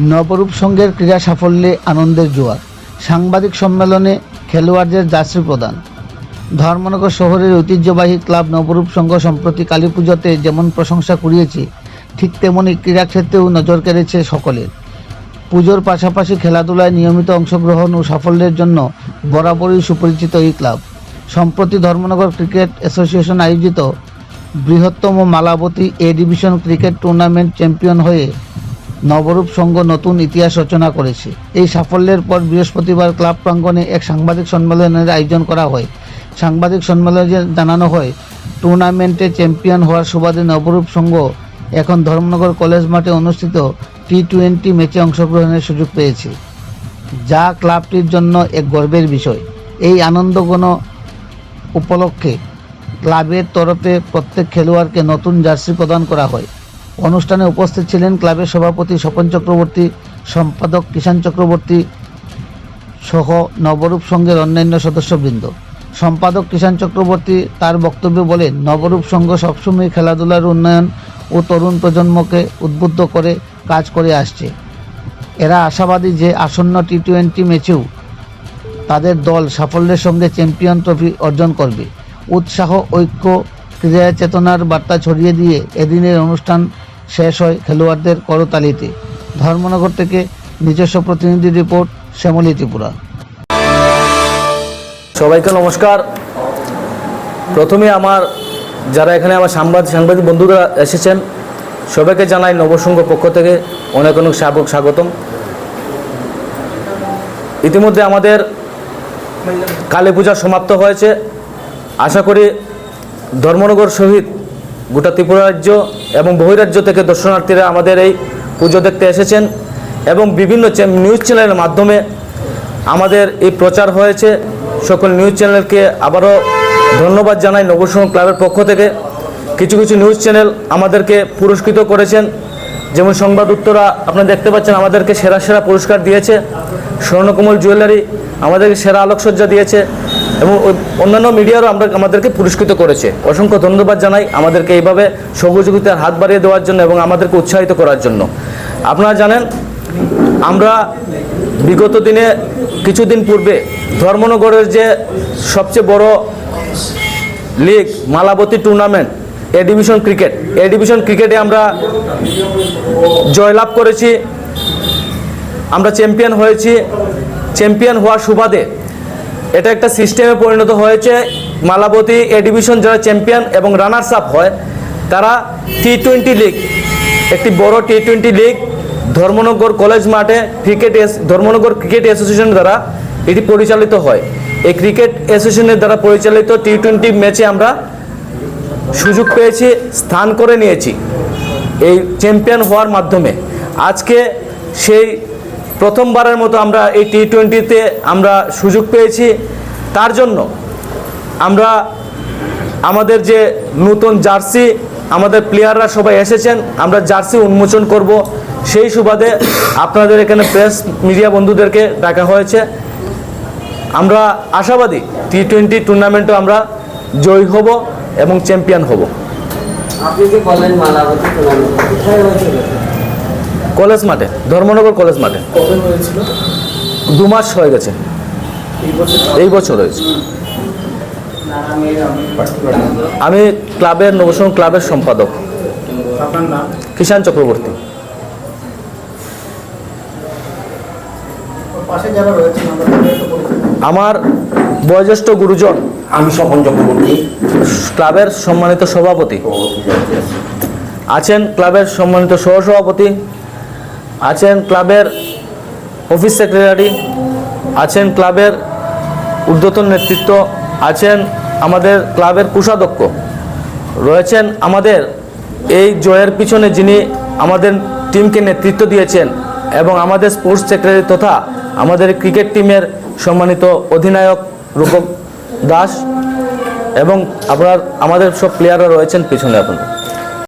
নবরূপ সংঘের ক্রীড়া সাফল্যে আনন্দের জোয়ার। সাংবাদিক সম্মেলনে খেলোয়াড়দের জার্সি প্রদান। ধর্মনগর শহরের ঐতিহ্যবাহী ক্লাব নবরূপ সংঘ সম্প্রতি কালী পুজোতে যেমন প্রশংসা কুড়িয়েছে, ঠিক তেমনি ক্রীড়াক্ষেত্রেও নজর কেড়েছে সকলের। পুজোর পাশাপাশি খেলাধুলায় নিয়মিত অংশগ্রহণ ও সাফল্যের জন্য বরাবরই সুপরিচিত এই ক্লাব। সম্প্রতি ধর্মনগর ক্রিকেট অ্যাসোসিয়েশন আয়োজিত বৃহত্তম মালাবতী এ ডিভিশন ক্রিকেট টুর্নামেন্ট চ্যাম্পিয়ন হয়ে নবরূপ সংঘ নতুন ইতিহাস রচনা করেছে। এই সাফল্যের পর বৃহস্পতিবার ক্লাব প্রাঙ্গণে এক সাংবাদিক সম্মেলনের আয়োজন করা হয়। সাংবাদিক সম্মেলনে জানানো হয়, টুর্নামেন্টে চ্যাম্পিয়ন হওয়ার সুবাদে নবরূপ সংঘ এখন ধর্মনগর কলেজ মাঠে অনুষ্ঠিত টি-20 ম্যাচে অংশগ্রহণের সুযোগ পেয়েছে, যা ক্লাবটির জন্য এক গর্বের বিষয়। এই আনন্দঘন উপলক্ষে ক্লাবের তরফে প্রত্যেক খেলোয়াড়কে নতুন জার্সি প্রদান করা হয়। অনুষ্ঠানে উপস্থিত ছিলেন ক্লাবের সভাপতি স্বপন চক্রবর্তী, সম্পাদক কিষাণ চক্রবর্তী সহ নবরূপ সংঘের অন্যান্য সদস্যবৃন্দ। সম্পাদক কিষাণ চক্রবর্তী তার বক্তব্যে বলেন, নবরূপ সংঘ সবসময় খেলাধুলার উন্নয়ন ও তরুণ প্রজন্মকে উদ্বুদ্ধ করে কাজ করে আসছে। এরা আশাবাদী যে আসন্ন টি-20 ম্যাচেও তাদের দল সাফল্যের সঙ্গে চ্যাম্পিয়ন ট্রফি অর্জন করবে। উৎসাহ, ঐক্য, ক্রীড়া চেতনার বার্তা ছড়িয়ে দিয়ে এদিনের অনুষ্ঠান শেষ হয় খেলোয়াড়দের করতালিতে। ধর্মনগর থেকে নিজস্ব প্রতিনিধি রিপোর্ট, শ্যামলী ত্রিপুরা। সবাইকে নমস্কার। প্রথমে আমার যারা এখানে আমার সাংবাদিক বন্ধুরা এসেছেন, সবাইকে জানাই নবসংঘ পক্ষ থেকে অনেক অনেক স্বাগতম। ইতিমধ্যে আমাদের কালী পূজা সমাপ্ত হয়েছে। আশা করি ধর্মনগর সহিত গোটা ত্রিপুরা রাজ্য এবং বহিরাজ্য থেকে দর্শনার্থীরা আমাদের এই পুজো দেখতে এসেছেন এবং বিভিন্ন নিউজ চ্যানেলের মাধ্যমে আমাদের এই প্রচার হয়েছে। সকল নিউজ চ্যানেলকে আবারও ধন্যবাদ জানাই নবসংঘ ক্লাবের পক্ষ থেকে। কিছু কিছু নিউজ চ্যানেল আমাদেরকে পুরস্কৃত করেছেন, যেমন সংবাদ উত্তরা আপনারা দেখতে পাচ্ছেন আমাদেরকে সেরা পুরস্কার দিয়েছে, স্বর্ণকমল জুয়েলারি আমাদেরকে সেরা আলোকসজ্জা দিয়েছে এবং অন্যান্য মিডিয়ারও আমাদেরকে পুরস্কৃত করেছে। অসংখ্য ধন্যবাদ জানাই আমাদেরকে এইভাবে সহযোগিতার হাত বাড়িয়ে দেওয়ার জন্য এবং আমাদেরকে উৎসাহিত করার জন্য। আপনারা জানেন, আমরা বিগত দিনে কিছুদিন পূর্বে ধর্মনগরের যে সবচেয়ে বড় লিগ মালাবতী টুর্নামেন্ট এ ডিভিশন ক্রিকেটে আমরা জয়লাভ করেছি, আমরা চ্যাম্পিয়ন হয়েছি। চ্যাম্পিয়ন হওয়ার সুবাদে এটা একটা সিস্টেমে পরিণত হয়েছে। মালাবতী এ ডিভিশন যারা চ্যাম্পিয়ন এবং রানার্স আপ হয় তারা টি-20 লিগ, একটি বড় টি-20 লিগ ধর্মনগর কলেজ মাঠে ধর্মনগর ক্রিকেট অ্যাসোসিয়েশন দ্বারা এটি পরিচালিত হয়। এই ক্রিকেট অ্যাসোসিয়েশনের দ্বারা পরিচালিত টি-20 ম্যাচে আমরা সুযোগ পেয়েছি, স্থান করে নিয়েছি এই চ্যাম্পিয়ন হওয়ার মাধ্যমে। আজকে সেই প্রথমবারের মতো আমরা এই টি-20তে আমরা সুযোগ পেয়েছি। তার জন্য আমরা আমাদের যে নতুন জার্সি, আমাদের প্লেয়াররা সবাই এসেছেন, আমরা জার্সি উন্মোচন করব। সেই সুবাদে আপনাদের এখানে প্রেস মিডিয়া বন্ধুদেরকে ডাকা হয়েছে। আমরা আশাবাদী টি-20 টুর্নামেন্টে আমরা জয়ী হব এবং চ্যাম্পিয়ন হব। আপনি যে বললেন মালাবতী টুর্নামেন্ট কোথায় হয়েছিল? কলেজ মাঠে, ধর্মনগর কলেজ মাঠে। কবে হয়েছিল? 2 মাস হয়ে গেছে, এই বছর হয়েছে। আমি ক্লাবের নবসংঘ ক্লাবের সম্পাদক। আপনার নাম? কিষাণ চক্রবর্তী। পাশে যারা রয়েছেন আমার বয়োজ্যেষ্ঠ গুরুজন, আমি স্বপন চক্রবর্তী, ক্লাবের সম্মানিত সভাপতি আছেন, ক্লাবের সম্মানিত সহসভাপতি আছেন, ক্লাবের অফিস সেক্রেটারি আছেন, ক্লাবের ঊর্ধ্বতন নেতৃত্ব আছেন, আমাদের ক্লাবের কোষাধ্যক্ষ রয়েছেন। আমাদের এই জয়ের পিছনে যিনি আমাদের টিমকে নেতৃত্ব দিয়েছেন এবং আমাদের স্পোর্টস সেক্রেটারি তথা আমাদের ক্রিকেট টিমের সম্মানিত অধিনায়ক রূপক দাস এবং আমাদের সব প্লেয়াররা রয়েছেন পিছনে। আপনার